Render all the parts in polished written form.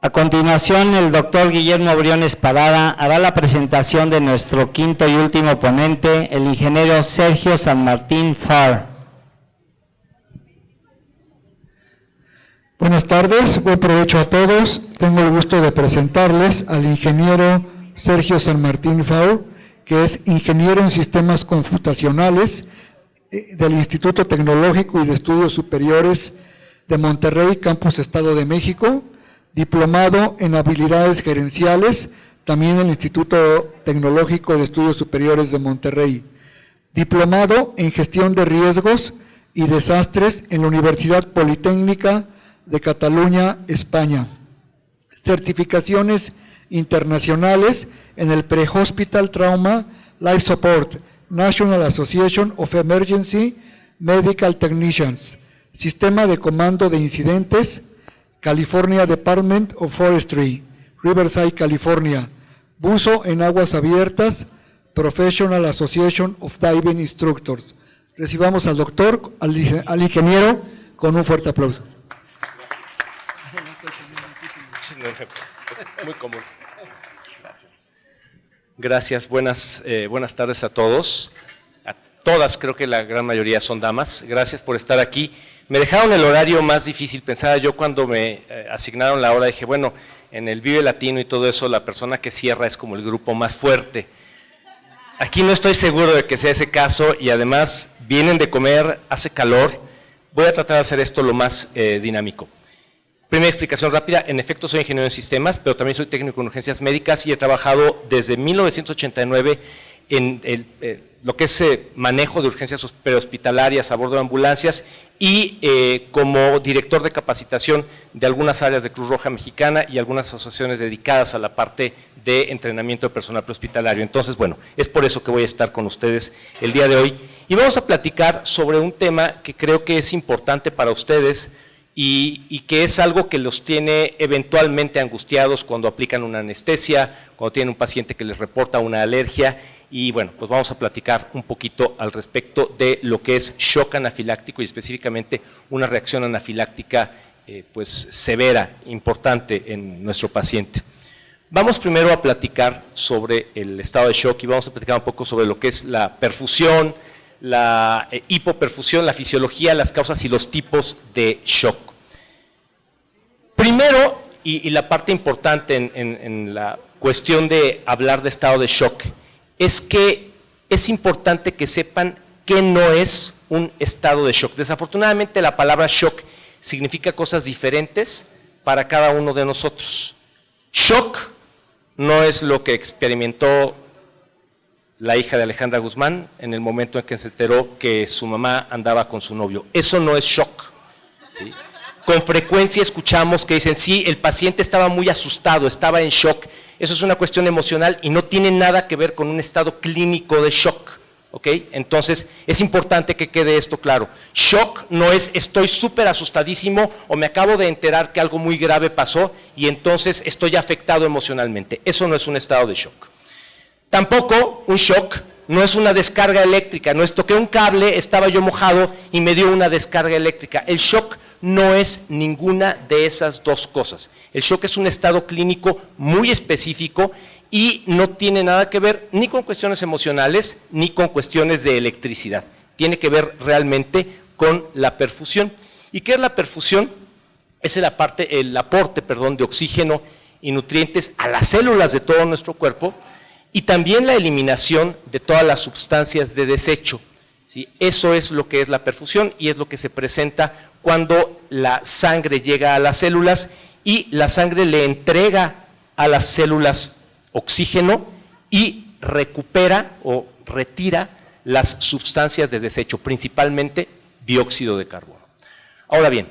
A continuación, el doctor Guillermo Briones Parada hará la presentación de nuestro quinto y último ponente, el ingeniero Sergio San Martín Farr. Buenas tardes, buen provecho a todos. Tengo el gusto de presentarles al ingeniero Sergio San Martín Farr, que es ingeniero en sistemas computacionales del Instituto Tecnológico y de Estudios Superiores de Monterrey, Campus Estado de México, diplomado en habilidades gerenciales, también en el Instituto Tecnológico de Estudios Superiores de Monterrey, diplomado en gestión de riesgos y desastres en la Universidad Politécnica de Cataluña, España, certificaciones internacionales en el Pre-Hospital Trauma Life Support, National Association of Emergency Medical Technicians, Sistema de Comando de Incidentes, California Department of Forestry, Riverside, California, buzo en aguas abiertas, Professional Association of Diving Instructors. Recibamos al doctor, al ingeniero, con un fuerte aplauso. Muy común. Gracias, buenas tardes a todos. A todas, creo que la gran mayoría son damas. Gracias por estar aquí. Me dejaron el horario más difícil. Pensaba yo cuando me asignaron la hora, dije, bueno, en el Vive Latino y todo eso, la persona que cierra es como el grupo más fuerte. Aquí no estoy seguro de que sea ese caso y además vienen de comer, hace calor. Voy a tratar de hacer esto lo más dinámico. Primera explicación rápida, en efecto soy ingeniero en sistemas, pero también soy técnico en urgencias médicas y he trabajado desde 1989 en lo que es manejo de urgencias prehospitalarias a bordo de ambulancias y como director de capacitación de algunas áreas de Cruz Roja Mexicana y algunas asociaciones dedicadas a la parte de entrenamiento de personal prehospitalario. Entonces, bueno, es por eso que voy a estar con ustedes el día de hoy y vamos a platicar sobre un tema que creo que es importante para ustedes y que es algo que los tiene eventualmente angustiados cuando aplican una anestesia, cuando tienen un paciente que les reporta una alergia. Y bueno, pues vamos a platicar un poquito al respecto de lo que es shock anafiláctico y específicamente una reacción anafiláctica pues severa, importante en nuestro paciente. Vamos primero a platicar sobre el estado de shock y vamos a platicar un poco sobre lo que es la perfusión, la hipoperfusión, la fisiología, las causas y los tipos de shock. Primero, y la parte importante en la cuestión de hablar de estado de shock, es que es importante que sepan qué no es un estado de shock. Desafortunadamente la palabra shock significa cosas diferentes para cada uno de nosotros. Shock no es lo que experimentó la hija de Alejandra Guzmán en el momento en que se enteró que su mamá andaba con su novio. Eso no es shock, ¿sí? Con frecuencia escuchamos que dicen, sí, el paciente estaba muy asustado, estaba en shock. Eso es una cuestión emocional y no tiene nada que ver con un estado clínico de shock, ¿ok? Entonces, es importante que quede esto claro. Shock no es estoy súper asustadísimo o me acabo de enterar que algo muy grave pasó y entonces estoy afectado emocionalmente. Eso no es un estado de shock. Tampoco un shock no es una descarga eléctrica, no es toqué un cable, estaba yo mojado y me dio una descarga eléctrica. El shock no es ninguna de esas dos cosas. El shock es un estado clínico muy específico y no tiene nada que ver ni con cuestiones emocionales ni con cuestiones de electricidad. Tiene que ver realmente con la perfusión. ¿Y qué es la perfusión? Es el aporte de oxígeno y nutrientes a las células de todo nuestro cuerpo y también la eliminación de todas las sustancias de desecho, ¿sí? Eso es lo que es la perfusión y es lo que se presenta cuando la sangre llega a las células y la sangre le entrega a las células oxígeno y recupera o retira las sustancias de desecho, principalmente dióxido de carbono. Ahora bien,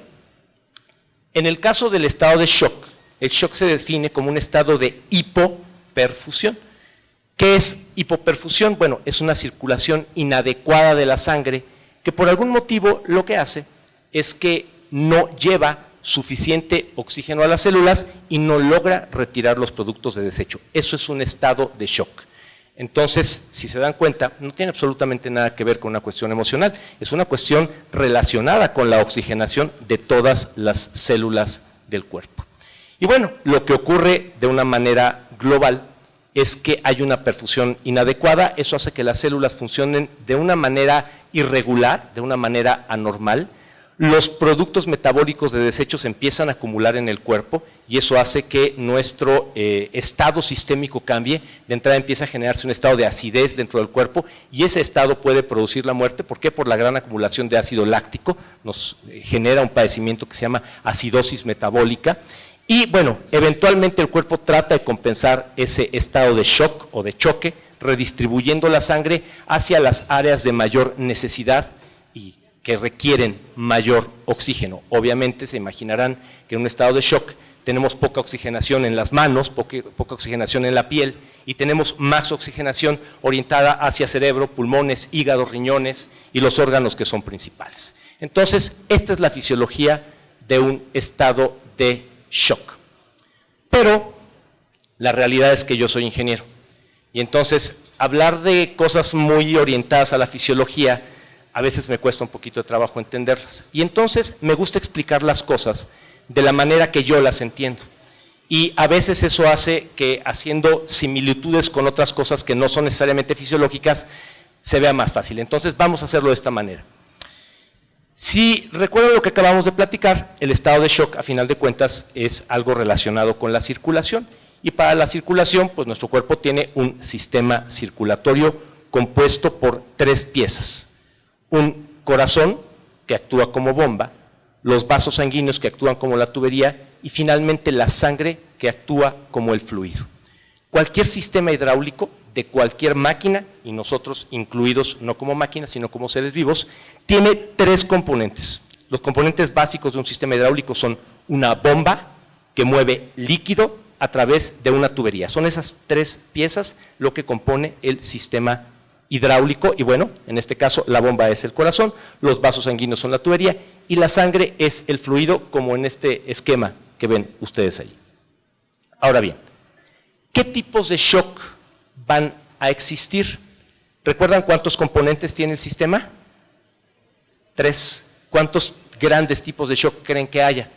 en el caso del estado de shock, el shock se define como un estado de hipoperfusión. ¿Qué es hipoperfusión? Bueno, es una circulación inadecuada de la sangre que por algún motivo lo que hace es que no lleva suficiente oxígeno a las células y no logra retirar los productos de desecho. Eso es un estado de shock. Entonces, si se dan cuenta, no tiene absolutamente nada que ver con una cuestión emocional, es una cuestión relacionada con la oxigenación de todas las células del cuerpo. Y bueno, lo que ocurre de una manera global es que hay una perfusión inadecuada, eso hace que las células funcionen de una manera irregular, de una manera anormal. Los productos metabólicos de desechos empiezan a acumular en el cuerpo y eso hace que nuestro estado sistémico cambie. De entrada empieza a generarse un estado de acidez dentro del cuerpo y ese estado puede producir la muerte. ¿Por qué? Por la gran acumulación de ácido láctico, nos genera un padecimiento que se llama acidosis metabólica. Y bueno, eventualmente el cuerpo trata de compensar ese estado de shock o de choque, redistribuyendo la sangre hacia las áreas de mayor necesidad y que requieren mayor oxígeno. Obviamente se imaginarán que en un estado de shock tenemos poca oxigenación en las manos, poca oxigenación en la piel y tenemos más oxigenación orientada hacia cerebro, pulmones, hígado, riñones y los órganos que son principales. Entonces, esta es la fisiología de un estado de shock. Pero la realidad es que yo soy ingeniero y entonces hablar de cosas muy orientadas a la fisiología a veces me cuesta un poquito de trabajo entenderlas. Y entonces me gusta explicar las cosas de la manera que yo las entiendo. Y a veces eso hace que haciendo similitudes con otras cosas que no son necesariamente fisiológicas, se vea más fácil. Entonces vamos a hacerlo de esta manera. Si recuerdan lo que acabamos de platicar, el estado de shock a final de cuentas es algo relacionado con la circulación. Y para la circulación, pues nuestro cuerpo tiene un sistema circulatorio compuesto por 3 piezas. Un corazón que actúa como bomba, los vasos sanguíneos que actúan como la tubería y finalmente la sangre que actúa como el fluido. Cualquier sistema hidráulico de cualquier máquina, y nosotros incluidos no como máquinas sino como seres vivos, tiene 3 componentes. Los componentes básicos de un sistema hidráulico son una bomba que mueve líquido a través de una tubería. Son esas 3 piezas lo que compone el sistema hidráulico y bueno, en este caso la bomba es el corazón, los vasos sanguíneos son la tubería y la sangre es el fluido como en este esquema que ven ustedes ahí. Ahora bien, ¿qué tipos de shock van a existir? ¿Recuerdan cuántos componentes tiene el sistema? 3. ¿Cuántos grandes tipos de shock creen que haya?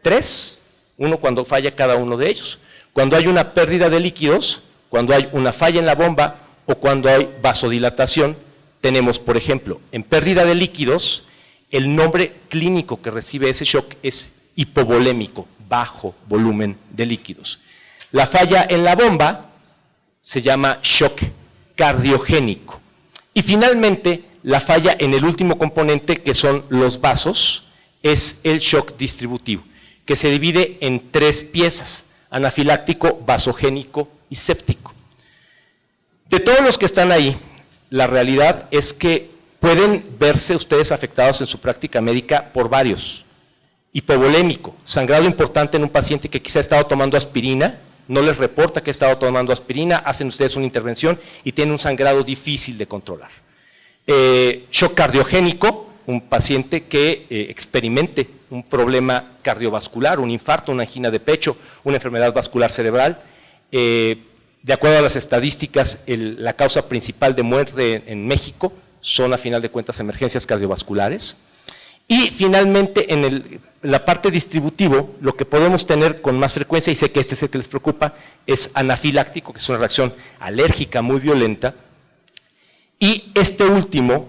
3. Uno cuando falla cada uno de ellos. Cuando hay una pérdida de líquidos, cuando hay una falla en la bomba o cuando hay vasodilatación, tenemos, por ejemplo, en pérdida de líquidos, el nombre clínico que recibe ese shock es hipovolémico, bajo volumen de líquidos. La falla en la bomba se llama shock cardiogénico. Y finalmente, la falla en el último componente, que son los vasos, es el shock distributivo, que se divide en 3 piezas, anafiláctico, vasogénico y séptico. De todos los que están ahí, la realidad es que pueden verse ustedes afectados en su práctica médica por varios. Hipovolémico, sangrado importante en un paciente que quizá ha estado tomando aspirina, no les reporta que ha estado tomando aspirina, hacen ustedes una intervención y tienen un sangrado difícil de controlar. Shock cardiogénico, un paciente que experimente un problema cardiovascular, un infarto, una angina de pecho, una enfermedad vascular cerebral. De acuerdo a las estadísticas, la causa principal de muerte en México son a final de cuentas emergencias cardiovasculares. Y finalmente en la parte distributivo, lo que podemos tener con más frecuencia, y sé que este es el que les preocupa, es anafiláctico, que es una reacción alérgica muy violenta, y este último,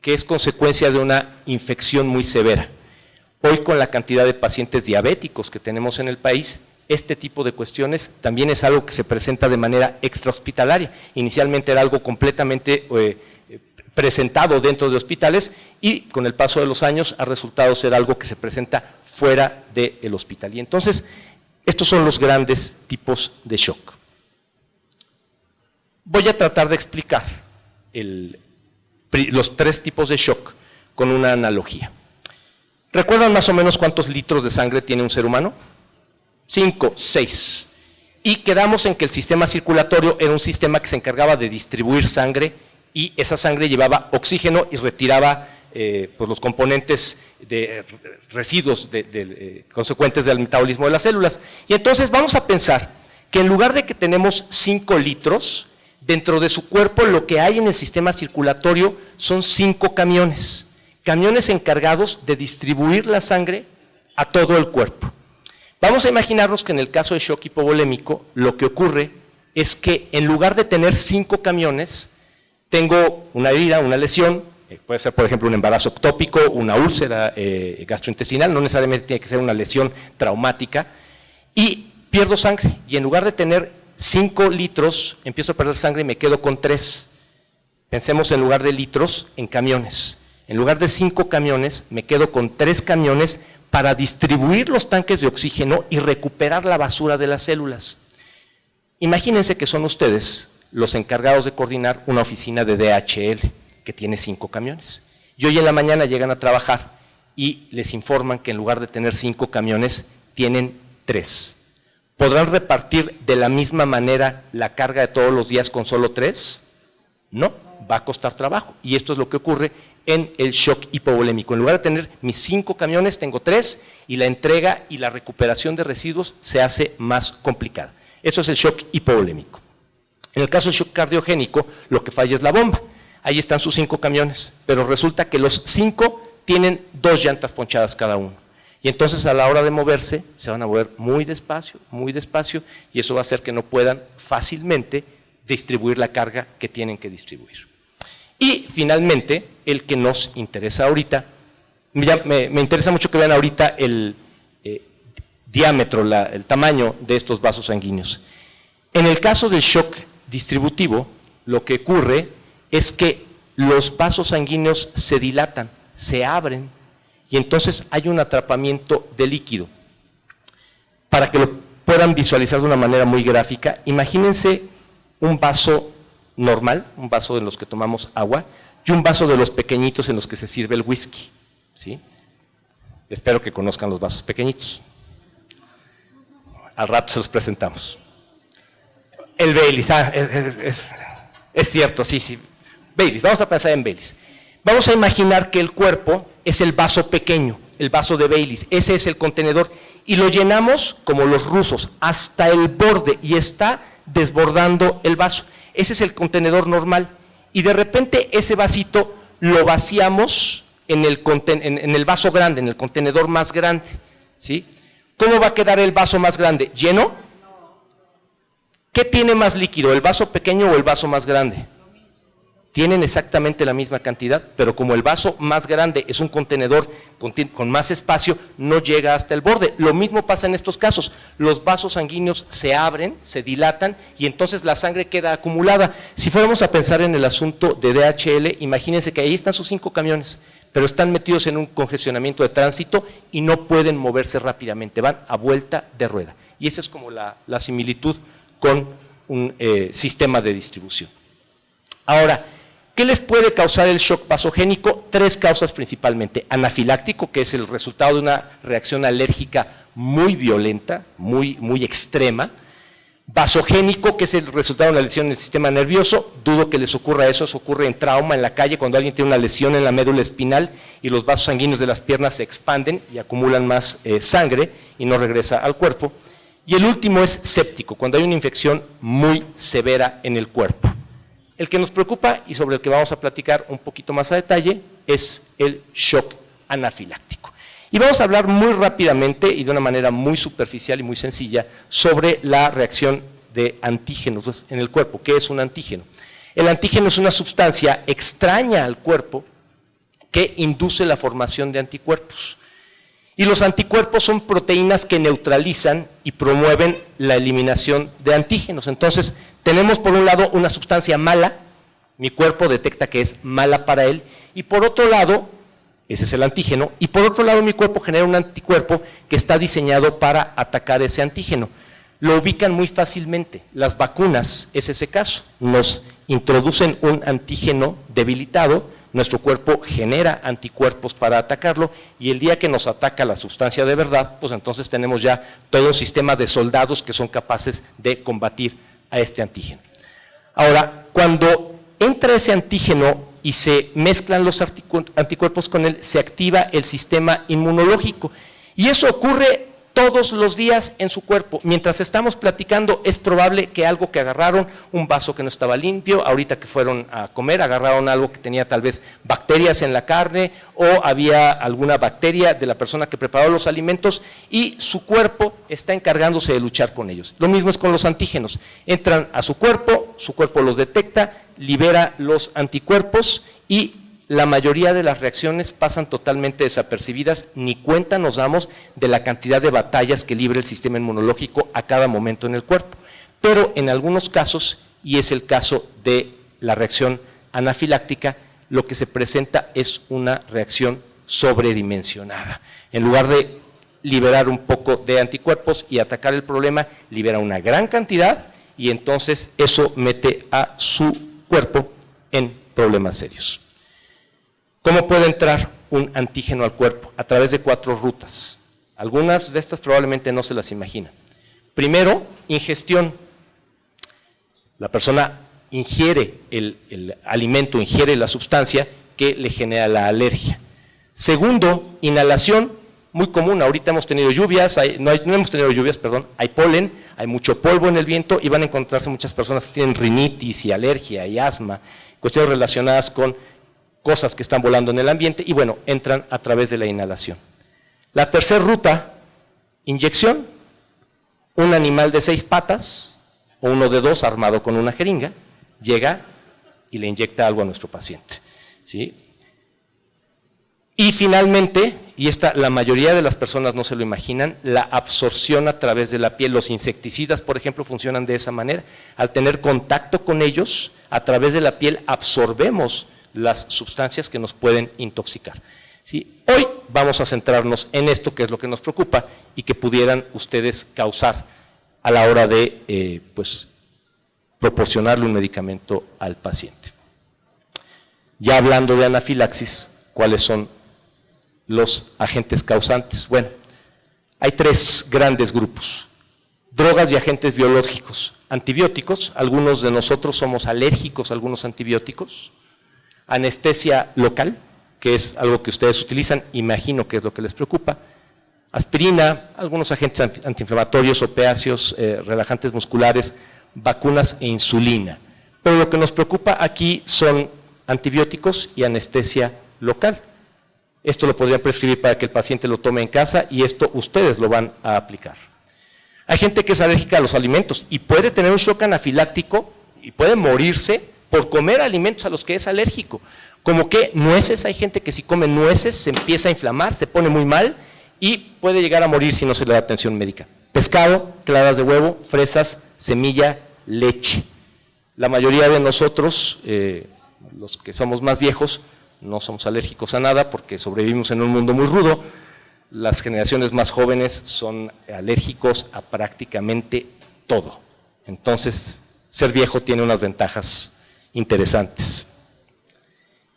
que es consecuencia de una infección muy severa. Hoy con la cantidad de pacientes diabéticos que tenemos en el país, este tipo de cuestiones también es algo que se presenta de manera extrahospitalaria. Inicialmente era algo completamente presentado dentro de hospitales y con el paso de los años ha resultado ser algo que se presenta fuera del hospital. Y entonces, estos son los grandes tipos de shock. Voy a tratar de explicar los 3 tipos de shock con una analogía. ¿Recuerdan más o menos cuántos litros de sangre tiene un ser humano? 5, 6. Y quedamos en que el sistema circulatorio era un sistema que se encargaba de distribuir sangre y esa sangre llevaba oxígeno y retiraba pues los componentes de residuos consecuentes del metabolismo de las células. Y entonces vamos a pensar que en lugar de que tenemos 5 litros, dentro de su cuerpo lo que hay en el sistema circulatorio son 5 camiones encargados de distribuir la sangre a todo el cuerpo. Vamos a imaginarnos que en el caso de shock hipovolémico, lo que ocurre es que en lugar de tener 5 camiones, tengo una herida, una lesión, puede ser por ejemplo un embarazo ectópico, una úlcera gastrointestinal, no necesariamente tiene que ser una lesión traumática, y pierdo sangre, y en lugar de tener 5 litros, empiezo a perder sangre y me quedo con 3. Pensemos en lugar de litros, en camiones. En lugar de 5 camiones, me quedo con 3 camiones para distribuir los tanques de oxígeno y recuperar la basura de las células. Imagínense que son ustedes los encargados de coordinar una oficina de DHL que tiene 5 camiones. Y hoy en la mañana llegan a trabajar y les informan que en lugar de tener 5 camiones, tienen 3. ¿Podrán repartir de la misma manera la carga de todos los días con solo 3? No, va a costar trabajo. Y esto es lo que ocurre en el shock hipovolémico. En lugar de tener mis 5 camiones, tengo 3 y la entrega y la recuperación de residuos se hace más complicada. Eso es el shock hipovolémico. En el caso del shock cardiogénico, lo que falla es la bomba. Ahí están sus 5 camiones, pero resulta que los 5 tienen 2 llantas ponchadas cada uno. Y entonces a la hora de moverse, se van a mover muy despacio, y eso va a hacer que no puedan fácilmente distribuir la carga que tienen que distribuir. Y finalmente, el que nos interesa ahorita, me interesa mucho que vean ahorita el diámetro, el tamaño de estos vasos sanguíneos. En el caso del shock distributivo, lo que ocurre es que los vasos sanguíneos se dilatan, se abren, y entonces hay un atrapamiento de líquido. Para que lo puedan visualizar de una manera muy gráfica, imagínense un vaso normal, un vaso de los que tomamos agua, y un vaso de los pequeñitos en los que se sirve el whisky, ¿sí? Espero que conozcan los vasos pequeñitos. Al rato se los presentamos. El Baileys, es cierto, sí. Baileys, vamos a pensar en Baileys. Vamos a imaginar que el cuerpo es el vaso pequeño, el vaso de Baileys, ese es el contenedor, y lo llenamos, como los rusos, hasta el borde, y está desbordando el vaso. Ese es el contenedor normal, y de repente ese vasito lo vaciamos en el vaso grande, en el contenedor más grande, ¿sí? ¿Cómo va a quedar el vaso más grande? ¿Lleno? ¿Qué tiene más líquido, el vaso pequeño o el vaso más grande? Tienen exactamente la misma cantidad, pero como el vaso más grande es un contenedor con más espacio, no llega hasta el borde. Lo mismo pasa en estos casos, los vasos sanguíneos se abren, se dilatan y entonces la sangre queda acumulada. Si fuéramos a pensar en el asunto de DHL, imagínense que ahí están sus 5 camiones, pero están metidos en un congestionamiento de tránsito y no pueden moverse rápidamente, van a vuelta de rueda. Y esa es como la similitud con un sistema de distribución. Ahora, ¿qué les puede causar el shock vasogénico? 3 causas principalmente. Anafiláctico, que es el resultado de una reacción alérgica muy violenta, muy extrema. Vasogénico, que es el resultado de una lesión en el sistema nervioso. Dudo que les ocurra eso ocurre en trauma en la calle, cuando alguien tiene una lesión en la médula espinal y los vasos sanguíneos de las piernas se expanden y acumulan más sangre y no regresa al cuerpo. Y el último es séptico, cuando hay una infección muy severa en el cuerpo. El que nos preocupa y sobre el que vamos a platicar un poquito más a detalle es el shock anafiláctico. Y vamos a hablar muy rápidamente y de una manera muy superficial y muy sencilla sobre la reacción de antígenos en el cuerpo. ¿Qué es un antígeno? El antígeno es una sustancia extraña al cuerpo que induce la formación de anticuerpos. Y los anticuerpos son proteínas que neutralizan y promueven la eliminación de antígenos. Entonces, tenemos por un lado una sustancia mala, mi cuerpo detecta que es mala para él, y por otro lado, ese es el antígeno, y por otro lado mi cuerpo genera un anticuerpo que está diseñado para atacar ese antígeno. Lo ubican muy fácilmente, las vacunas es ese caso, nos introducen un antígeno debilitado, nuestro cuerpo genera anticuerpos para atacarlo y el día que nos ataca la sustancia de verdad, pues entonces tenemos ya todo un sistema de soldados que son capaces de combatir a este antígeno. Ahora, cuando entra ese antígeno y se mezclan los anticuerpos con él, se activa el sistema inmunológico y eso ocurre todos los días en su cuerpo. Mientras estamos platicando, es probable que algo que agarraron, un vaso que no estaba limpio, ahorita que fueron a comer, agarraron algo que tenía tal vez bacterias en la carne o había alguna bacteria de la persona que preparó los alimentos y su cuerpo está encargándose de luchar con ellos. Lo mismo es con los antígenos. Entran a su cuerpo los detecta, libera los anticuerpos y la mayoría de las reacciones pasan totalmente desapercibidas, ni cuenta nos damos de la cantidad de batallas que libra el sistema inmunológico a cada momento en el cuerpo. Pero en algunos casos, y es el caso de la reacción anafiláctica, lo que se presenta es una reacción sobredimensionada. En lugar de liberar un poco de anticuerpos y atacar el problema, libera una gran cantidad y entonces eso mete a su cuerpo en problemas serios. ¿Cómo puede entrar un antígeno al cuerpo? A través de 4 rutas. Algunas de estas probablemente no se las imaginan. Primero, ingestión. La persona ingiere el alimento, ingiere la sustancia que le genera la alergia. Segundo, inhalación, muy común. Ahorita hemos tenido lluvias, no hemos tenido lluvias, perdón, hay polen, hay mucho polvo en el viento y van a encontrarse muchas personas que tienen rinitis y alergia y asma, cuestiones relacionadas con cosas que están volando en el ambiente y bueno, entran a través de la inhalación. La tercera ruta, inyección, un animal de 6 patas o uno de 2 armado con una jeringa, llega y le inyecta algo a nuestro paciente, ¿sí? Y finalmente, y esta la mayoría de las personas no se lo imaginan, la absorción a través de la piel. Los insecticidas, por ejemplo, funcionan de esa manera. Al tener contacto con ellos, a través de la piel absorbemos las sustancias que nos pueden intoxicar. ¿Sí? Hoy vamos a centrarnos en esto que es lo que nos preocupa y que pudieran ustedes causar a la hora de proporcionarle un medicamento al paciente. Ya hablando de anafilaxis, ¿cuáles son los agentes causantes? Bueno, hay 3 grandes grupos: drogas y agentes biológicos. Antibióticos, algunos de nosotros somos alérgicos a algunos antibióticos. Anestesia local, que es algo que ustedes utilizan, imagino que es lo que les preocupa. Aspirina, algunos agentes antiinflamatorios, opiáceos, relajantes musculares, vacunas e insulina. Pero lo que nos preocupa aquí son antibióticos y anestesia local. Esto lo podrían prescribir para que el paciente lo tome en casa y esto ustedes lo van a aplicar. Hay gente que es alérgica a los alimentos y puede tener un shock anafiláctico y puede morirse por comer alimentos a los que es alérgico. Como que nueces, hay gente que si come nueces se empieza a inflamar, se pone muy mal y puede llegar a morir si no se le da atención médica. Pescado, claras de huevo, fresas, semilla, leche. La mayoría de nosotros, los que somos más viejos, no somos alérgicos a nada porque sobrevivimos en un mundo muy rudo. Las generaciones más jóvenes son alérgicos a prácticamente todo. Entonces, ser viejo tiene unas ventajas interesantes.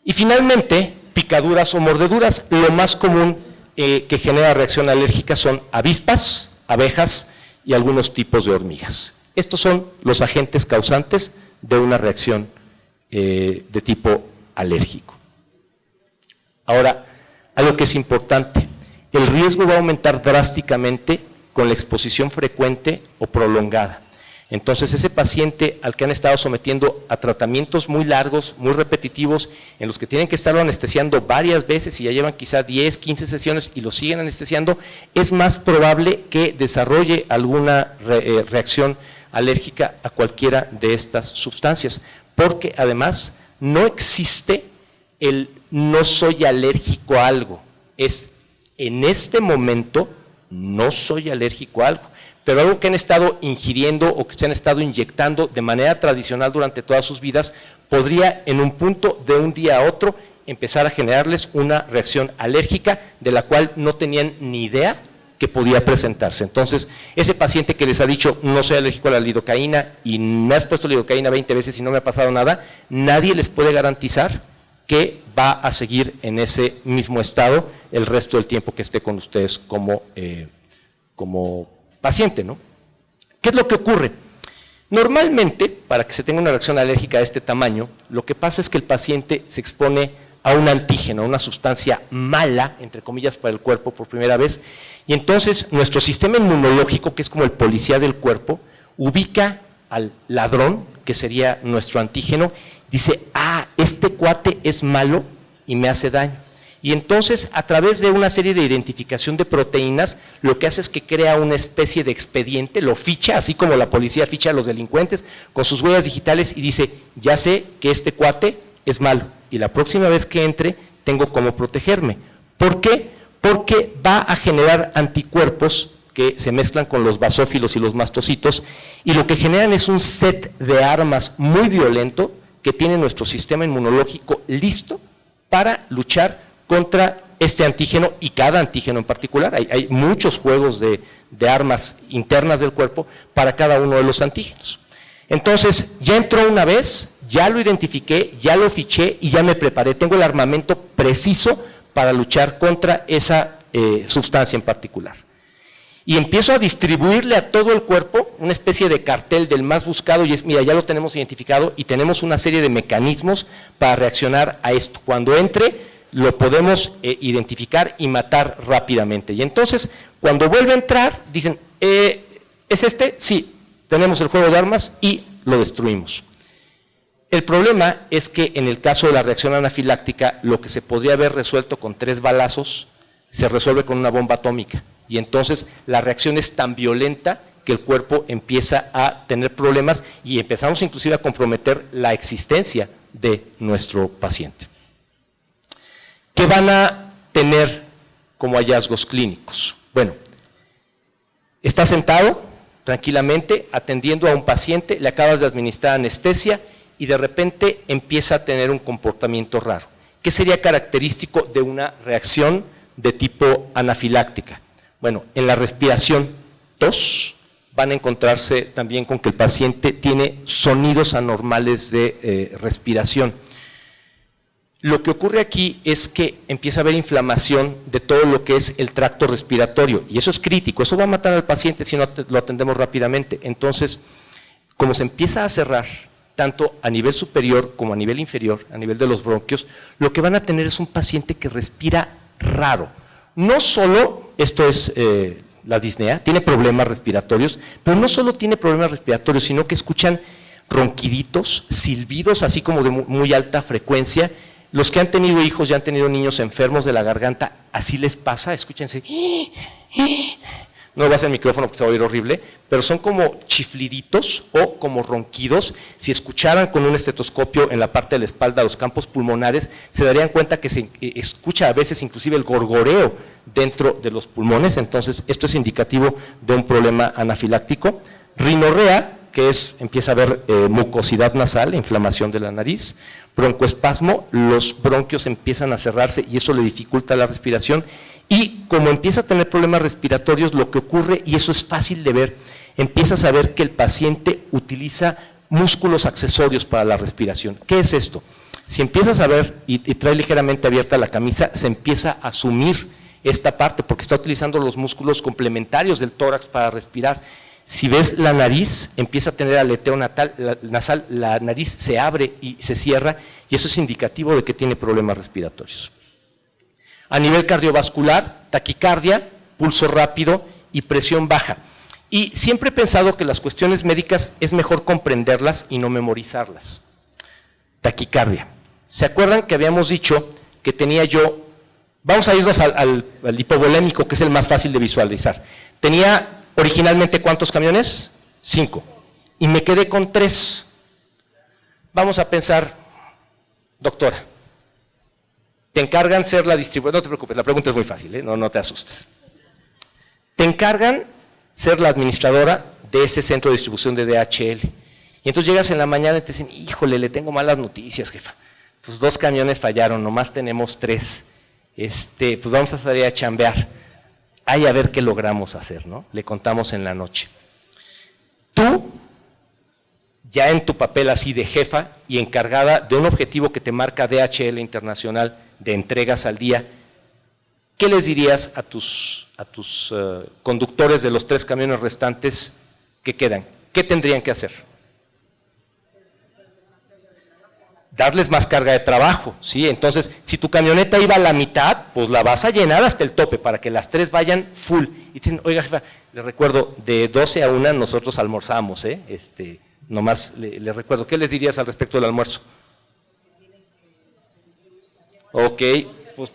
Y finalmente, picaduras o mordeduras. Lo más común que genera reacción alérgica son avispas, abejas y algunos tipos de hormigas. Estos son los agentes causantes de una reacción de tipo alérgico. Ahora, algo que es importante, el riesgo va a aumentar drásticamente con la exposición frecuente o prolongada. Entonces, ese paciente al que han estado sometiendo a tratamientos muy largos, muy repetitivos, en los que tienen que estarlo anestesiando varias veces y ya llevan quizá 10, 15 sesiones y lo siguen anestesiando, es más probable que desarrolle alguna reacción alérgica a cualquiera de estas sustancias, porque además no existe el no soy alérgico a algo, es en este momento no soy alérgico a algo. Pero algo que han estado ingiriendo o que se han estado inyectando de manera tradicional durante todas sus vidas, podría en un punto de un día a otro empezar a generarles una reacción alérgica de la cual no tenían ni idea que podía presentarse. Entonces, ese paciente que les ha dicho no soy alérgico a la lidocaína y me has puesto lidocaína 20 veces y no me ha pasado nada, nadie les puede garantizar que va a seguir en ese mismo estado el resto del tiempo que esté con ustedes como paciente, ¿no? ¿Qué es lo que ocurre? Normalmente, para que se tenga una reacción alérgica de este tamaño, lo que pasa es que el paciente se expone a un antígeno, a una sustancia mala, entre comillas, para el cuerpo por primera vez, y entonces nuestro sistema inmunológico, que es como el policía del cuerpo, ubica al ladrón, que sería nuestro antígeno, dice, este cuate es malo y me hace daño. Y entonces, a través de una serie de identificación de proteínas, lo que hace es que crea una especie de expediente, lo ficha, así como la policía ficha a los delincuentes, con sus huellas digitales y dice, ya sé que este cuate es malo y la próxima vez que entre tengo cómo protegerme. ¿Por qué? Porque va a generar anticuerpos que se mezclan con los basófilos y los mastocitos y lo que generan es un set de armas muy violento que tiene nuestro sistema inmunológico listo para luchar contra este antígeno y cada antígeno en particular. Hay muchos juegos de armas internas del cuerpo para cada uno de los antígenos. Entonces, ya entró una vez, ya lo identifiqué, ya lo fiché y ya me preparé. Tengo el armamento preciso para luchar contra esa sustancia en particular. Y empiezo a distribuirle a todo el cuerpo una especie de cartel del más buscado y es, mira, ya lo tenemos identificado y tenemos una serie de mecanismos para reaccionar a esto. Cuando entre, lo podemos identificar y matar rápidamente. Y entonces, cuando vuelve a entrar, dicen, ¿es este? Sí, tenemos el juego de armas y lo destruimos. El problema es que en el caso de la reacción anafiláctica, lo que se podría haber resuelto con 3 balazos, se resuelve con una bomba atómica. Y entonces la reacción es tan violenta que el cuerpo empieza a tener problemas y empezamos inclusive a comprometer la existencia de nuestro paciente. ¿Qué van a tener como hallazgos clínicos? Bueno, está sentado tranquilamente atendiendo a un paciente, le acabas de administrar anestesia y de repente empieza a tener un comportamiento raro. ¿Qué sería característico de una reacción de tipo anafiláctica? Bueno, en la respiración, tos, van a encontrarse también con que el paciente tiene sonidos anormales de respiración. Lo que ocurre aquí es que empieza a haber inflamación de todo lo que es el tracto respiratorio y eso es crítico, eso va a matar al paciente si no lo atendemos rápidamente. Entonces, como se empieza a cerrar tanto a nivel superior como a nivel inferior, a nivel de los bronquios, lo que van a tener es un paciente que respira raro. No solo, esto es la disnea, tiene problemas respiratorios, pero no solo tiene problemas respiratorios, sino que escuchan ronquiditos, silbidos, así como de muy alta frecuencia. Los que han tenido hijos y han tenido niños enfermos de la garganta, así les pasa, escúchense. No va a ser el micrófono porque se va a oír horrible, pero son como chifliditos o como ronquidos. Si escucharan con un estetoscopio en la parte de la espalda, los campos pulmonares, se darían cuenta que se escucha a veces inclusive el gorgoreo dentro de los pulmones, entonces esto es indicativo de un problema anafiláctico. Rinorrea, que empieza a haber mucosidad nasal, inflamación de la nariz, broncoespasmo, los bronquios empiezan a cerrarse y eso le dificulta la respiración y como empieza a tener problemas respiratorios, lo que ocurre, y eso es fácil de ver, empiezas a ver que el paciente utiliza músculos accesorios para la respiración. ¿Qué es esto? Si empiezas a ver y trae ligeramente abierta la camisa, se empieza a sumir esta parte porque está utilizando los músculos complementarios del tórax para respirar. Si ves la nariz, empieza a tener aleteo nasal, la nariz se abre y se cierra y eso es indicativo de que tiene problemas respiratorios. A nivel cardiovascular, taquicardia, pulso rápido y presión baja. Y siempre he pensado que las cuestiones médicas es mejor comprenderlas y no memorizarlas. Taquicardia. ¿Se acuerdan que habíamos dicho que tenía yo, vamos a irnos al hipovolémico, que es el más fácil de visualizar. Tenía originalmente, ¿cuántos camiones? 5. Y me quedé con 3. Vamos a pensar, doctora, te encargan ser la distribuidora, no te preocupes, la pregunta es muy fácil, no te asustes. Te encargan ser la administradora de ese centro de distribución de DHL. Y entonces llegas en la mañana y te dicen, híjole, le tengo malas noticias, jefa. Pues 2 camiones fallaron, nomás tenemos 3. Pues vamos a salir a chambear. Ay, a ver qué logramos hacer, ¿no? Le contamos en la noche. Tú, ya en tu papel así de jefa y encargada de un objetivo que te marca DHL Internacional de entregas al día, ¿qué les dirías a tus conductores de los 3 camiones restantes que quedan? ¿Qué tendrían que hacer? darles más carga de trabajo, ¿sí? Entonces, si tu camioneta iba a la mitad, pues la vas a llenar hasta el tope para que las 3 vayan full. Y dicen, oiga, jefa, le recuerdo, de 12 a 1 nosotros almorzamos, nomás le recuerdo. ¿Qué les dirías al respecto del almuerzo? Ok, pues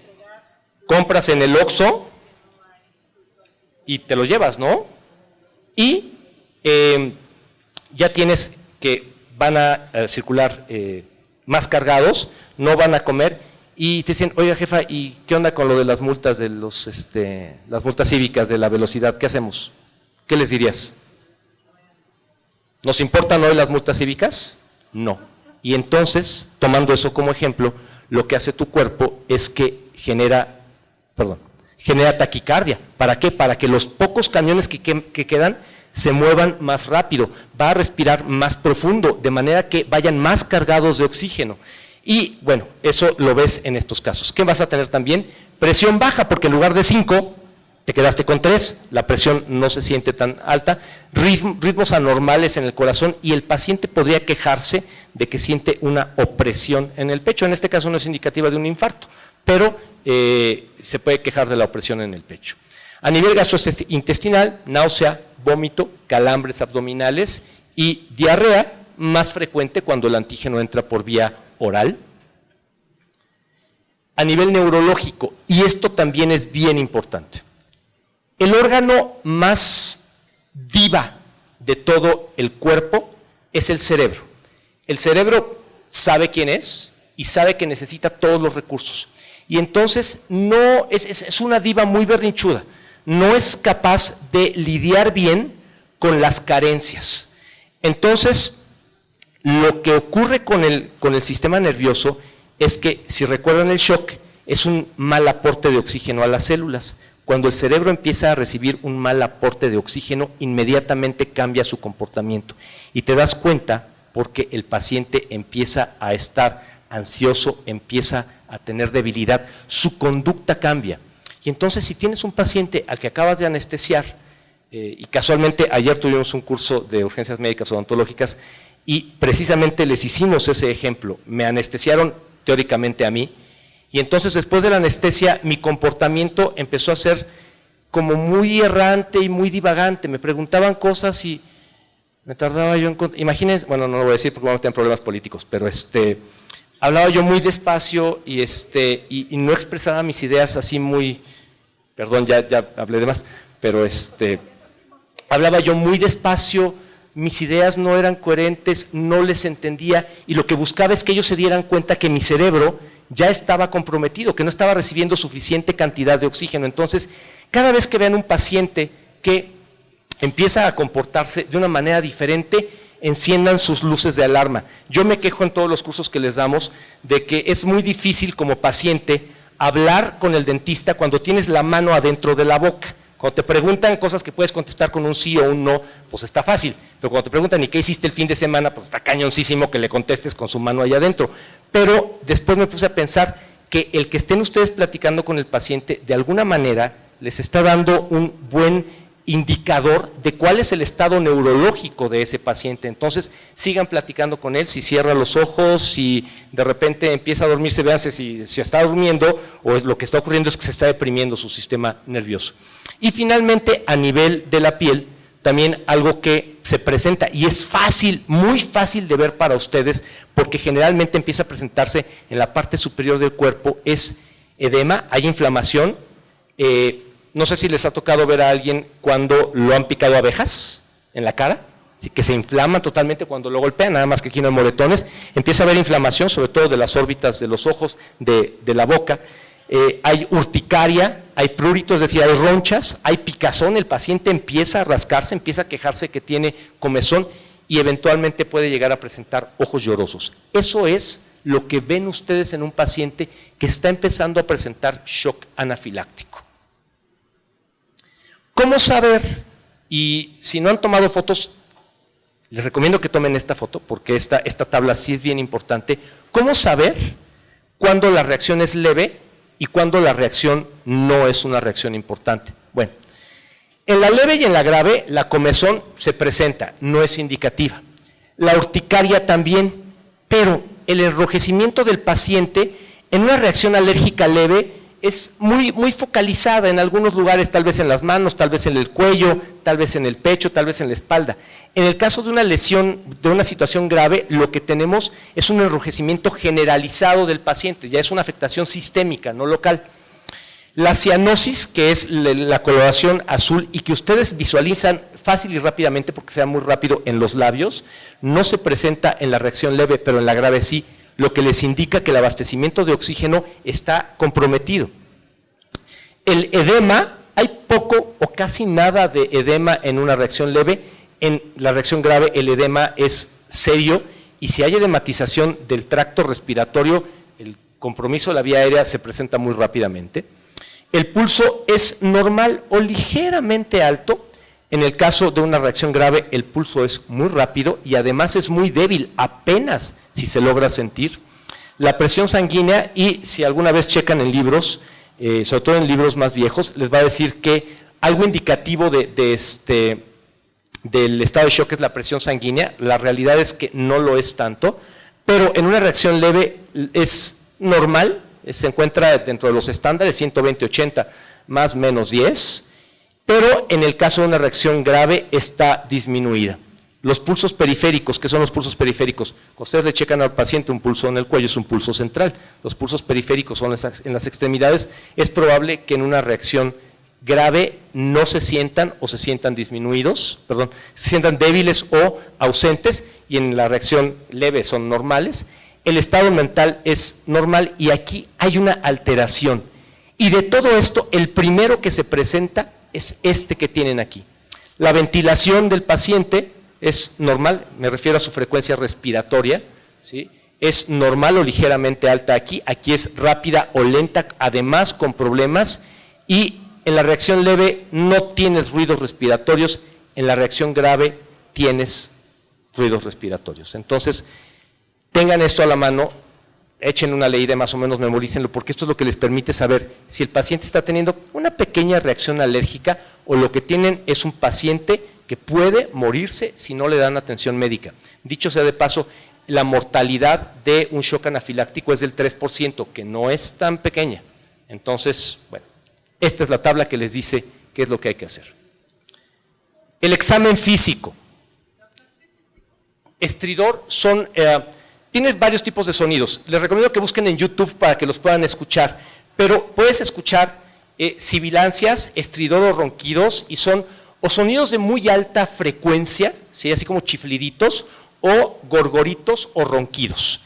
compras en el Oxxo y te lo llevas, ¿no? Y ya tienes que van a circular más cargados, no van a comer y te dicen, oiga jefa, ¿y qué onda con lo de las multas de las multas cívicas de la velocidad? ¿Qué hacemos? ¿Qué les dirías? ¿Nos importan hoy las multas cívicas? No. Y entonces, tomando eso como ejemplo, lo que hace tu cuerpo es que genera taquicardia. ¿Para qué? Para que los pocos camiones que quedan se muevan más rápido, va a respirar más profundo, de manera que vayan más cargados de oxígeno. Y bueno, eso lo ves en estos casos. ¿Qué vas a tener también? Presión baja, porque en lugar de 5, te quedaste con 3, la presión no se siente tan alta, ritmos anormales en el corazón y el paciente podría quejarse de que siente una opresión en el pecho. En este caso no es indicativa de un infarto, pero se puede quejar de la opresión en el pecho. A nivel gastrointestinal, náusea, vómito, calambres abdominales y diarrea, más frecuente cuando el antígeno entra por vía oral. A nivel neurológico, y esto también es bien importante, el órgano más viva de todo el cuerpo es el cerebro. El cerebro sabe quién es y sabe que necesita todos los recursos. Y entonces no es una diva muy berrinchuda. No es capaz de lidiar bien con las carencias. Entonces, lo que ocurre con el sistema nervioso es que, si recuerdan el shock, es un mal aporte de oxígeno a las células. Cuando el cerebro empieza a recibir un mal aporte de oxígeno, inmediatamente cambia su comportamiento. Y te das cuenta porque el paciente empieza a estar ansioso, empieza a tener debilidad, su conducta cambia. Y entonces, si tienes un paciente al que acabas de anestesiar, y casualmente ayer tuvimos un curso de urgencias médicas odontológicas y precisamente les hicimos ese ejemplo, me anestesiaron teóricamente a mí, y entonces después de la anestesia mi comportamiento empezó a ser como muy errante y muy divagante, me preguntaban cosas y me tardaba yo en… Imagínense, bueno, no lo voy a decir porque vamos a tener problemas políticos, pero hablaba yo muy despacio y no expresaba mis ideas así muy… Perdón, ya hablé de más, pero hablaba yo muy despacio, mis ideas no eran coherentes, no les entendía y lo que buscaba es que ellos se dieran cuenta que mi cerebro ya estaba comprometido, que no estaba recibiendo suficiente cantidad de oxígeno. Entonces, cada vez que vean un paciente que empieza a comportarse de una manera diferente, enciendan sus luces de alarma. Yo me quejo en todos los cursos que les damos de que es muy difícil como paciente hablar con el dentista cuando tienes la mano adentro de la boca. Cuando te preguntan cosas que puedes contestar con un sí o un no, pues está fácil. Pero cuando te preguntan ¿y qué hiciste el fin de semana? Pues está cañoncísimo que le contestes con su mano ahí adentro. Pero después me puse a pensar que el que estén ustedes platicando con el paciente, de alguna manera les está dando un buen indicador de cuál es el estado neurológico de ese paciente. Entonces, sigan platicando con él, si cierra los ojos, si de repente empieza a dormirse, véanse si está durmiendo o lo que está ocurriendo es que se está deprimiendo su sistema nervioso. Y finalmente, a nivel de la piel, también algo que se presenta y es fácil, muy fácil de ver para ustedes, porque generalmente empieza a presentarse en la parte superior del cuerpo, es edema, hay inflamación. No sé si les ha tocado ver a alguien cuando lo han picado abejas en la cara, así que se inflaman totalmente cuando lo golpean, nada más que aquí no hay moretones, empieza a haber inflamación, sobre todo de las órbitas de los ojos, de la boca, hay urticaria, hay prurito, es decir, hay ronchas, hay picazón, el paciente empieza a rascarse, empieza a quejarse que tiene comezón y eventualmente puede llegar a presentar ojos llorosos. Eso es lo que ven ustedes en un paciente que está empezando a presentar shock anafiláctico. ¿Cómo saber? Y si no han tomado fotos, les recomiendo que tomen esta foto porque esta tabla sí es bien importante. ¿Cómo saber cuándo la reacción es leve y cuándo la reacción no es una reacción importante? Bueno, en la leve y en la grave la comezón se presenta, no es indicativa. La urticaria también, pero el enrojecimiento del paciente en una reacción alérgica leve es muy focalizada en algunos lugares, tal vez en las manos, tal vez en el cuello, tal vez en el pecho, tal vez en la espalda. En el caso de una lesión, de una situación grave, lo que tenemos es un enrojecimiento generalizado del paciente, ya es una afectación sistémica, no local. La cianosis, que es la coloración azul y que ustedes visualizan fácil y rápidamente porque se da muy rápido en los labios, no se presenta en la reacción leve, pero en la grave sí, lo que les indica que el abastecimiento de oxígeno está comprometido. El edema, hay poco o casi nada de edema en una reacción leve, en la reacción grave el edema es serio y si hay edematización del tracto respiratorio, el compromiso de la vía aérea se presenta muy rápidamente. El pulso es normal o ligeramente alto. En el caso de una reacción grave, el pulso es muy rápido y además es muy débil, apenas si se logra sentir. La presión sanguínea, y si alguna vez checan en libros, sobre todo en libros más viejos, les va a decir que algo indicativo del estado de shock es la presión sanguínea. La realidad es que no lo es tanto, pero en una reacción leve es normal, se encuentra dentro de los estándares 120-80 más menos 10, pero en el caso de una reacción grave está disminuida. Los pulsos periféricos, ¿qué son los pulsos periféricos? Cuando ustedes le checan al paciente un pulso en el cuello, es un pulso central. Los pulsos periféricos son en las extremidades. Es probable que en una reacción grave no se sientan o se sientan disminuidos, perdón, se sientan débiles o ausentes, y en la reacción leve son normales. El estado mental es normal y aquí hay una alteración. Y de todo esto, el primero que se presenta es este que tienen aquí. La ventilación del paciente es normal, me refiero a su frecuencia respiratoria, ¿sí? Es normal o ligeramente alta aquí, aquí es rápida o lenta, además con problemas, y en la reacción leve no tienes ruidos respiratorios, en la reacción grave tienes ruidos respiratorios. Entonces, tengan esto a la mano, echen una leída, más o menos memorícenlo, porque esto es lo que les permite saber si el paciente está teniendo una pequeña reacción alérgica o lo que tienen es un paciente que puede morirse si no le dan atención médica. Dicho sea de paso, la mortalidad de un shock anafiláctico es del 3%, que no es tan pequeña. Entonces, bueno, esta es la tabla que les dice qué es lo que hay que hacer. El examen físico. Estridor son... Tienes varios tipos de sonidos. Les recomiendo que busquen en YouTube para que los puedan escuchar, pero puedes escuchar sibilancias, estridor o ronquidos, y son o sonidos de muy alta frecuencia, ¿sí? Así como chifliditos, o gorgoritos o ronquidos.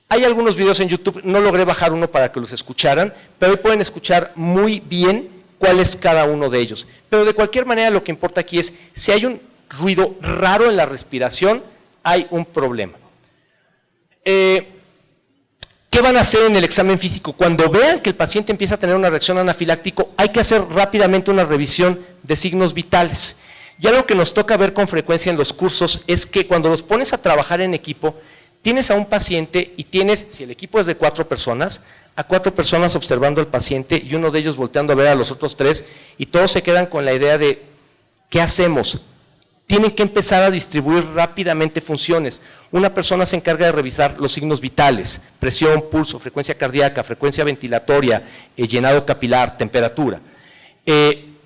Hay algunos videos en YouTube, no logré bajar uno para que los escucharan, pero hoy pueden escuchar muy bien cuál es cada uno de ellos. Pero de cualquier manera lo que importa aquí es, si hay un ruido raro en la respiración, hay un problema. ¿Qué van a hacer en el examen físico? Cuando vean que el paciente empieza a tener una reacción anafiláctica, hay que hacer rápidamente una revisión de signos vitales. Y algo que nos toca ver con frecuencia en los cursos es que cuando los pones a trabajar en equipo, tienes a un paciente y tienes, si el equipo es de 4 personas, a 4 personas observando al paciente y uno de ellos volteando a ver a los otros 3 y todos se quedan con la idea de ¿qué hacemos? Tienen que empezar a distribuir rápidamente funciones. Una persona se encarga de revisar los signos vitales, presión, pulso, frecuencia cardíaca, frecuencia ventilatoria, llenado capilar, temperatura.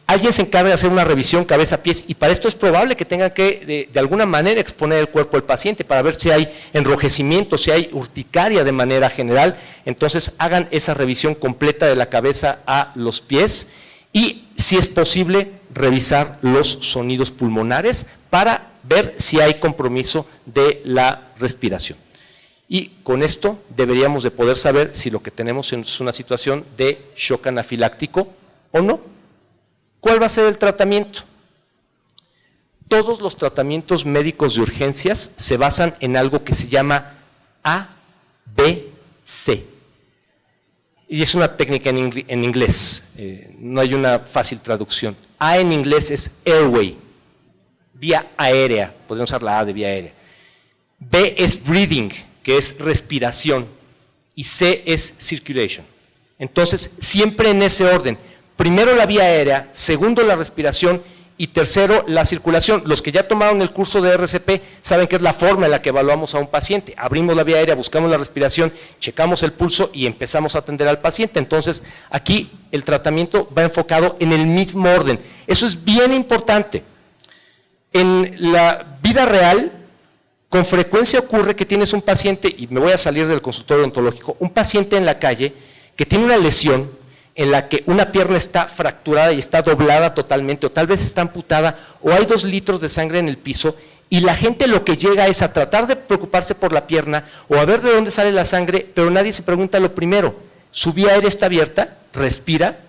Alguien se encarga de hacer una revisión cabeza a pies y para esto es probable que tengan que de alguna manera exponer el cuerpo del paciente para ver si hay enrojecimiento, si hay urticaria de manera general. Entonces hagan esa revisión completa de la cabeza a los pies y si es posible revisar los sonidos pulmonares para ver si hay compromiso de la respiración. Y con esto deberíamos de poder saber si lo que tenemos es una situación de shock anafiláctico o no. ¿Cuál va a ser el tratamiento? Todos los tratamientos médicos de urgencias se basan en algo que se llama ABC. Y es una técnica en inglés, no hay una fácil traducción. A en inglés es airway, vía aérea, podemos usar la A de vía aérea. B es breathing, que es respiración, y C es circulation. Entonces, siempre en ese orden, primero la vía aérea, segundo la respiración Y tercero, la circulación. Los que ya tomaron el curso de RCP saben que es la forma en la que evaluamos a un paciente. Abrimos la vía aérea, buscamos la respiración, checamos el pulso y empezamos a atender al paciente. Entonces, aquí el tratamiento va enfocado en el mismo orden. Eso es bien importante. En la vida real, con frecuencia ocurre que tienes un paciente, y me voy a salir del consultorio odontológico, un paciente en la calle que tiene una lesión en la que una pierna está fracturada y está doblada totalmente, o tal vez está amputada, o hay 2 litros de sangre en el piso, y la gente lo que llega es a tratar de preocuparse por la pierna, o a ver de dónde sale la sangre, pero nadie se pregunta lo primero: ¿su vía aérea está abierta? ¿Respira?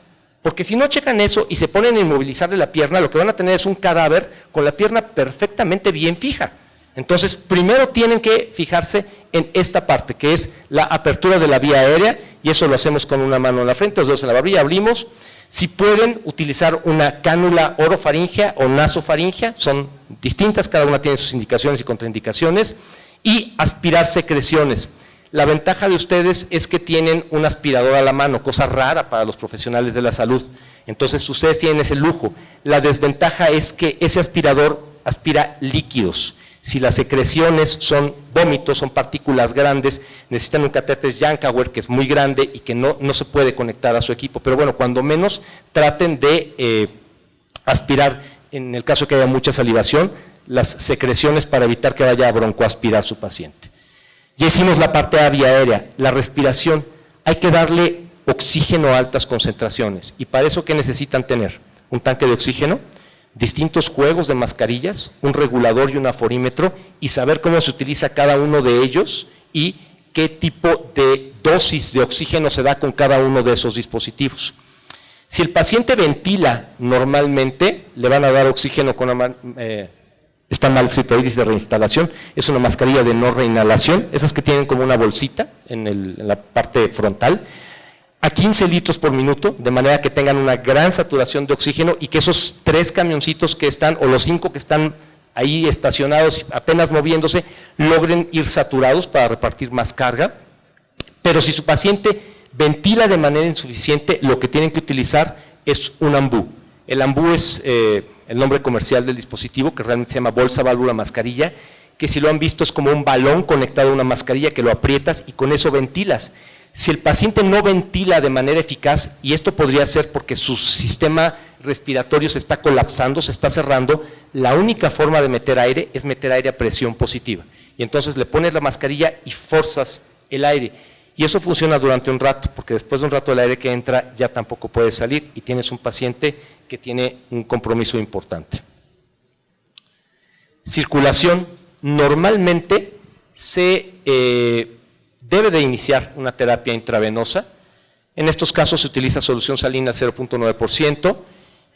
Porque si no checan eso y se ponen a inmovilizarle la pierna, lo que van a tener es un cadáver con la pierna perfectamente bien fija. Entonces, primero tienen que fijarse en esta parte, que es la apertura de la vía aérea, y eso lo hacemos con una mano en la frente, los dedos en la barbilla, abrimos. Si pueden utilizar una cánula orofaringea o nasofaringea, son distintas, cada una tiene sus indicaciones y contraindicaciones, y aspirar secreciones. La ventaja de ustedes es que tienen un aspirador a la mano, cosa rara para los profesionales de la salud. Entonces, ustedes tienen ese lujo. La desventaja es que ese aspirador aspira líquidos. Si las secreciones son vómitos, son partículas grandes, necesitan un catéter Yankauer que es muy grande y que no se puede conectar a su equipo. Pero bueno, cuando menos traten de aspirar, en el caso que haya mucha salivación, las secreciones para evitar que vaya a broncoaspirar su paciente. Ya hicimos la parte de vía aérea, la respiración. Hay que darle oxígeno a altas concentraciones. ¿Y para eso qué necesitan tener? Un tanque de oxígeno, distintos juegos de mascarillas, un regulador y un aforímetro, y saber cómo se utiliza cada uno de ellos y qué tipo de dosis de oxígeno se da con cada uno de esos dispositivos. Si el paciente ventila normalmente, le van a dar oxígeno con una, está mal escrito ahí, dice reinstalación, es una mascarilla de no reinhalación, esas que tienen como una bolsita en la parte frontal, a 15 litros por minuto, de manera que tengan una gran saturación de oxígeno y que esos 3 camioncitos que están, o los 5 que están ahí estacionados, apenas moviéndose, logren ir saturados para repartir más carga. Pero si su paciente ventila de manera insuficiente, lo que tienen que utilizar es un ambú. El ambú es el nombre comercial del dispositivo, que realmente se llama bolsa, válvula, mascarilla, que si lo han visto es como un balón conectado a una mascarilla que lo aprietas y con eso ventilas. Si el paciente no ventila de manera eficaz, y esto podría ser porque su sistema respiratorio se está colapsando, se está cerrando, la única forma de meter aire es meter aire a presión positiva. Y entonces le pones la mascarilla y forzas el aire. Y eso funciona durante un rato, porque después de un rato el aire que entra ya tampoco puede salir y tienes un paciente que tiene un compromiso importante. Circulación. Normalmente se debe de iniciar una terapia intravenosa. En estos casos se utiliza solución salina al 0.9%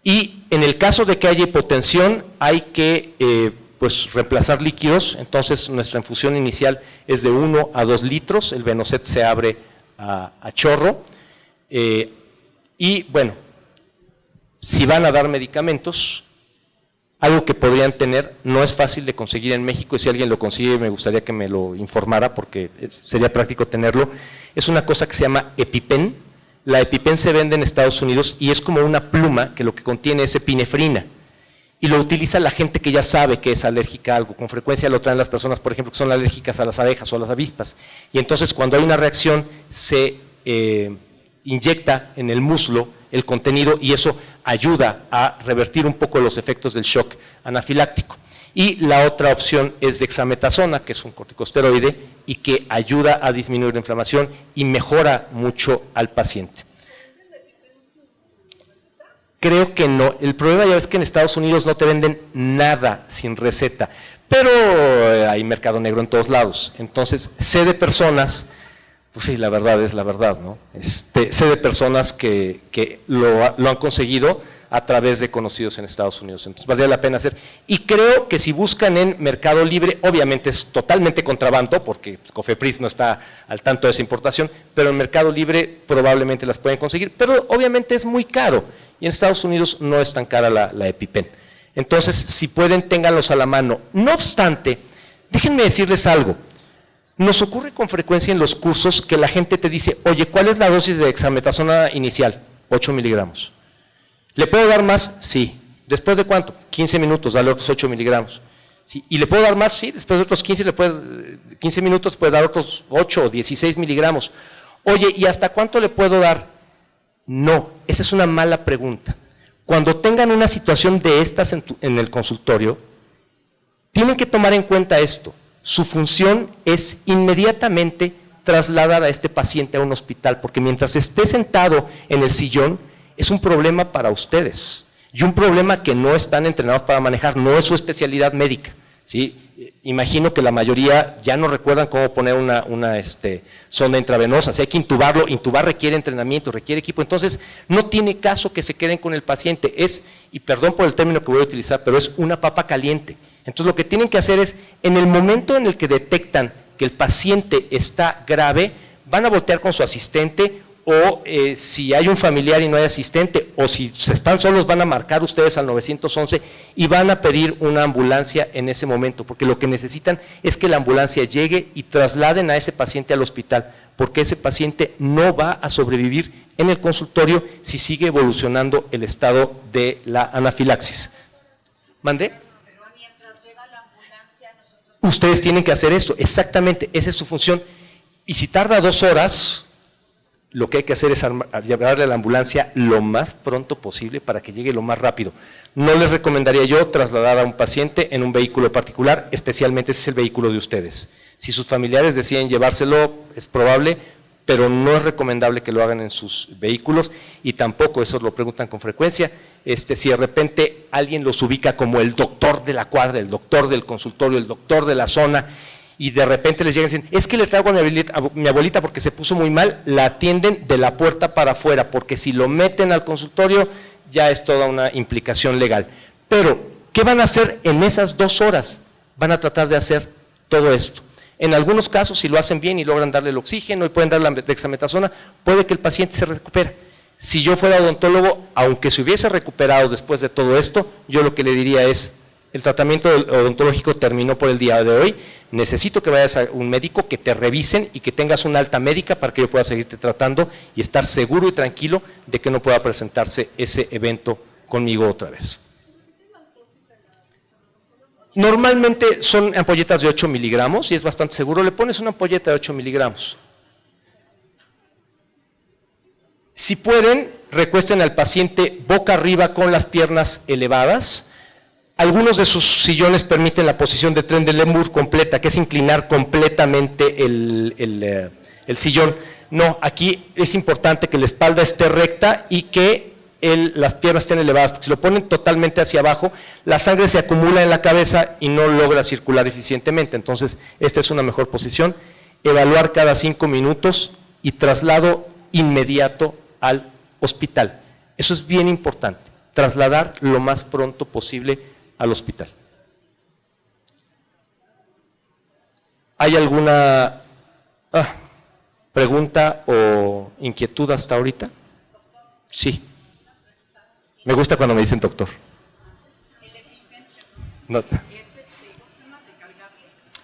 y en el caso de que haya hipotensión hay que pues reemplazar líquidos. Entonces nuestra infusión inicial es de 1 a 2 litros, el Venoset se abre a chorro y bueno, si van a dar medicamentos, algo que podrían tener, no es fácil de conseguir en México, y si alguien lo consigue me gustaría que me lo informara porque sería práctico tenerlo, es una cosa que se llama EpiPen. La EpiPen se vende en Estados Unidos y es como una pluma que lo que contiene es epinefrina y lo utiliza la gente que ya sabe que es alérgica a algo. Con frecuencia lo traen las personas, por ejemplo, que son alérgicas a las abejas o a las avispas, y entonces cuando hay una reacción se inyecta en el muslo el contenido y eso ayuda a revertir un poco los efectos del shock anafiláctico. Y la otra opción es dexametasona, que es un corticosteroide y que ayuda a disminuir la inflamación y mejora mucho al paciente. Creo que no. El problema ya es que en Estados Unidos no te venden nada sin receta, pero hay mercado negro en todos lados. Entonces, sé de personas, pues sí, la verdad es la verdad, ¿no? Sé de personas que lo han conseguido a través de conocidos en Estados Unidos. Entonces, valdría la pena hacer. Y creo que si buscan en Mercado Libre, obviamente es totalmente contrabando, porque pues, Cofepris no está al tanto de esa importación, pero en Mercado Libre probablemente las pueden conseguir, pero obviamente es muy caro. Y en Estados Unidos no es tan cara la EpiPen. Entonces, si pueden, ténganlos a la mano. No obstante, déjenme decirles algo. Nos ocurre con frecuencia en los cursos que la gente te dice, oye, ¿cuál es la dosis de dexametasona inicial? 8 miligramos. ¿Le puedo dar más? Sí. ¿Después de cuánto? 15 minutos, dale otros 8 miligramos. ¿Sí? ¿Y le puedo dar más? Sí, después de otros 15 minutos puede dar otros 8 o 16 miligramos. Oye, ¿y hasta cuánto le puedo dar? No, esa es una mala pregunta. Cuando tengan una situación de estas en el consultorio, tienen que tomar en cuenta esto. Su función es inmediatamente trasladar a este paciente a un hospital, porque mientras esté sentado en el sillón, es un problema para ustedes. Y un problema que no están entrenados para manejar, no es su especialidad médica. ¿Sí? Imagino que la mayoría ya no recuerdan cómo poner una sonda intravenosa, si hay que intubarlo, intubar requiere entrenamiento, requiere equipo, entonces no tiene caso que se queden con el paciente, y perdón por el término que voy a utilizar, pero es una papa caliente. Entonces lo que tienen que hacer es, en el momento en el que detectan que el paciente está grave, van a voltear con su asistente, o si hay un familiar y no hay asistente, o si están solos, van a marcar ustedes al 911 y van a pedir una ambulancia en ese momento, porque lo que necesitan es que la ambulancia llegue y trasladen a ese paciente al hospital, porque ese paciente no va a sobrevivir en el consultorio si sigue evolucionando el estado de la anafilaxis. ¿Mandé? Pero mientras llega la ambulancia, nosotros… Ustedes tienen que hacer esto, exactamente, esa es su función. Y si tarda 2 horas… lo que hay que hacer es llevarle a la ambulancia lo más pronto posible para que llegue lo más rápido. No les recomendaría yo trasladar a un paciente en un vehículo particular, especialmente si es el vehículo de ustedes. Si sus familiares deciden llevárselo, es probable, pero no es recomendable que lo hagan en sus vehículos, y tampoco, eso lo preguntan con frecuencia, si de repente alguien los ubica como el doctor de la cuadra, el doctor del consultorio, el doctor de la zona, y de repente les llegan y dicen, es que le traigo a mi abuelita porque se puso muy mal, la atienden de la puerta para afuera, porque si lo meten al consultorio ya es toda una implicación legal. Pero, ¿qué van a hacer en esas 2 horas? Van a tratar de hacer todo esto. En algunos casos, si lo hacen bien y logran darle el oxígeno y pueden darle la dexametasona, puede que el paciente se recupere. Si yo fuera odontólogo, aunque se hubiese recuperado después de todo esto, yo lo que le diría es, el tratamiento odontológico terminó por el día de hoy, necesito que vayas a un médico, que te revisen y que tengas una alta médica para que yo pueda seguirte tratando y estar seguro y tranquilo de que no pueda presentarse ese evento conmigo otra vez. Normalmente son ampolletas de 8 miligramos y es bastante seguro, le pones una ampolleta de 8 miligramos. Si pueden, recuesten al paciente boca arriba con las piernas elevadas. Algunos de sus sillones permiten la posición de Trendelenburg completa, que es inclinar completamente el sillón. No, aquí es importante que la espalda esté recta y que las piernas estén elevadas, porque si lo ponen totalmente hacia abajo, la sangre se acumula en la cabeza y no logra circular eficientemente. Entonces, esta es una mejor posición. Evaluar cada 5 minutos y traslado inmediato al hospital. Eso es bien importante, trasladar lo más pronto posible al hospital. ¿Hay alguna pregunta o inquietud hasta ahorita? Sí. Me gusta cuando me dicen doctor.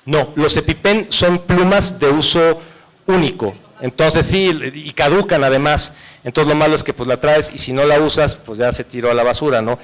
No, los EpiPen son plumas de uso único. Entonces sí, y caducan además. Entonces lo malo es que pues la traes y si no la usas, pues ya se tiró a la basura, ¿no?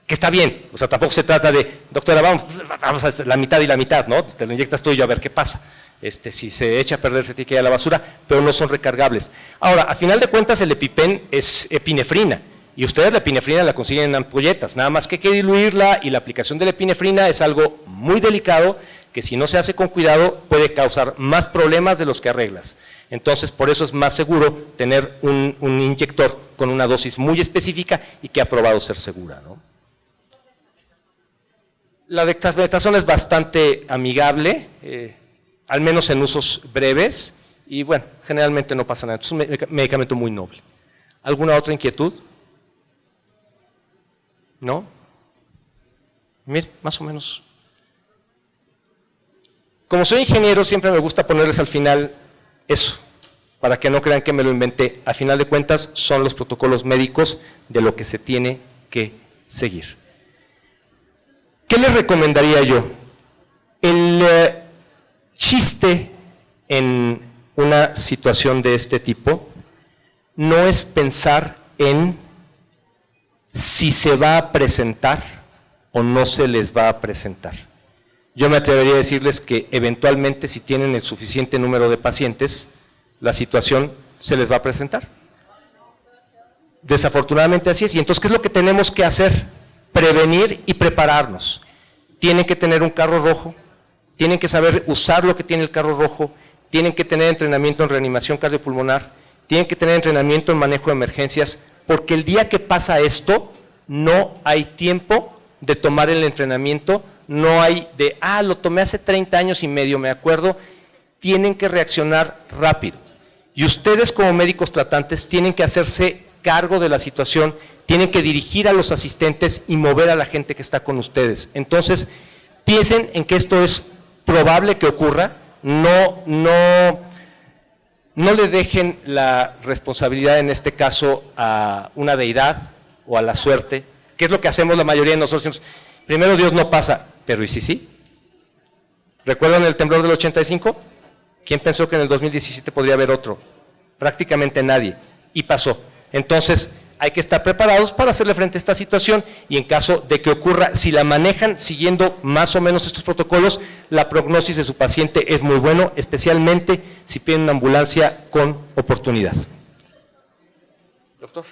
Que está bien, o sea, tampoco se trata de, doctora, vamos a la mitad y la mitad, ¿no? Te lo inyectas tú y yo a ver qué pasa. Si se echa a perder, se tiene que ir a la basura, pero no son recargables. Ahora, a final de cuentas, el EpiPen es epinefrina, y ustedes la epinefrina la consiguen en ampolletas, nada más que hay que diluirla, y la aplicación de la epinefrina es algo muy delicado, que si no se hace con cuidado, puede causar más problemas de los que arreglas. Entonces, por eso es más seguro tener un inyector con una dosis muy específica y que ha probado ser segura, ¿no? La dexametasona es bastante amigable, al menos en usos breves, y bueno, generalmente no pasa nada. Es un medicamento muy noble. ¿Alguna otra inquietud? ¿No? Mire, más o menos. Como soy ingeniero, siempre me gusta ponerles al final eso, para que no crean que me lo inventé. A final de cuentas, son los protocolos médicos de lo que se tiene que seguir. ¿Qué les recomendaría yo? El chiste en una situación de este tipo no es pensar en si se va a presentar o no se les va a presentar. Yo me atrevería a decirles que eventualmente, si tienen el suficiente número de pacientes, la situación se les va a presentar. Desafortunadamente así es. Y entonces, ¿qué es lo que tenemos que hacer? Prevenir y prepararnos. Tienen que tener un carro rojo, tienen que saber usar lo que tiene el carro rojo, tienen que tener entrenamiento en reanimación cardiopulmonar, tienen que tener entrenamiento en manejo de emergencias, porque el día que pasa esto, no hay tiempo de tomar el entrenamiento, no hay de, lo tomé hace 30 años y medio, me acuerdo. Tienen que reaccionar rápido. Y ustedes como médicos tratantes tienen que hacerse cargo de la situación, tienen que dirigir a los asistentes y mover a la gente que está con ustedes. Entonces, piensen en que esto es probable que ocurra, no le dejen la responsabilidad en este caso a una deidad o a la suerte, que es lo que hacemos la mayoría de nosotros. Primero Dios no pasa, pero ¿y si sí? ¿Recuerdan el temblor del 85? ¿Quién pensó que en el 2017 podría haber otro? Prácticamente nadie, y pasó. Entonces, hay que estar preparados para hacerle frente a esta situación y en caso de que ocurra, si la manejan siguiendo más o menos estos protocolos, la prognosis de su paciente es muy bueno, especialmente si piden una ambulancia con oportunidad. Doctor.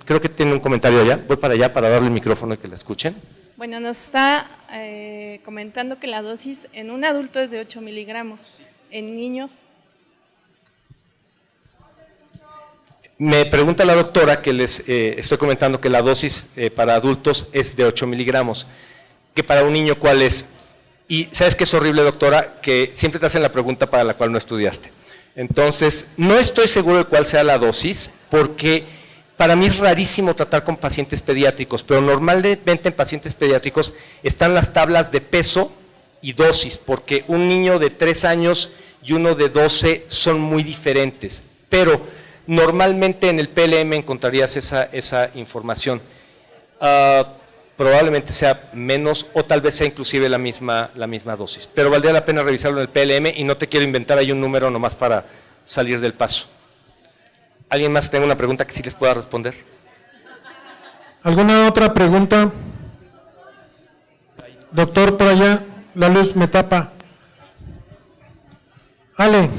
Creo que tiene un comentario allá, voy para allá para darle el micrófono y que la escuchen. Bueno, nos está comentando que la dosis en un adulto es de 8 miligramos, en niños. Me pregunta la doctora que les estoy comentando que la dosis para adultos es de 8 miligramos, que para un niño ¿cuál es? Y ¿sabes qué es horrible, doctora? Que siempre te hacen la pregunta para la cual no estudiaste. Entonces, no estoy seguro de cuál sea la dosis, porque para mí es rarísimo tratar con pacientes pediátricos, pero normalmente en pacientes pediátricos están las tablas de peso y dosis, porque un niño de 3 años y uno de 12 son muy diferentes, pero normalmente en el PLM encontrarías esa información. Probablemente sea menos o tal vez sea inclusive la misma dosis, pero valdría la pena revisarlo en el PLM y no te quiero inventar ahí un número nomás para salir del paso. ¿Alguien más tenga una pregunta que sí les pueda responder? ¿Alguna otra pregunta? Doctor, por allá, la luz me tapa. Ale.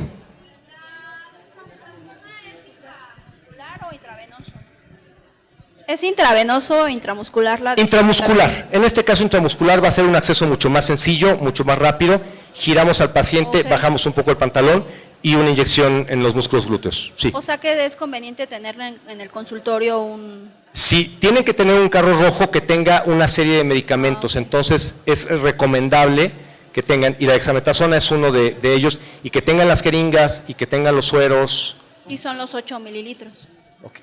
¿Es intravenoso o intramuscular la Intramuscular. En este caso intramuscular va a ser un acceso mucho más sencillo, mucho más rápido. Giramos al paciente, bajamos un poco el pantalón y una inyección en los músculos glúteos. Sí. O sea que es conveniente tenerla en el consultorio un… Sí, tienen que tener un carro rojo que tenga una serie de medicamentos, entonces es recomendable que tengan, y la dexametasona es uno de ellos, y que tengan las jeringas y que tengan los sueros. Y son los 8 mililitros. Okay.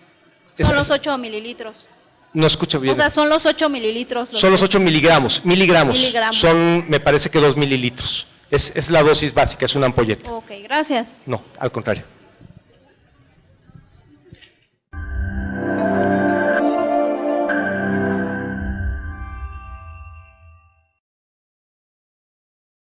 Son los 8 mililitros. No escucho bien. O sea, son los 8 mililitros. Son los 8 miligramos. Son, me parece que 2 mililitros. Es la dosis básica, es una ampolleta. Ok, gracias. No, al contrario.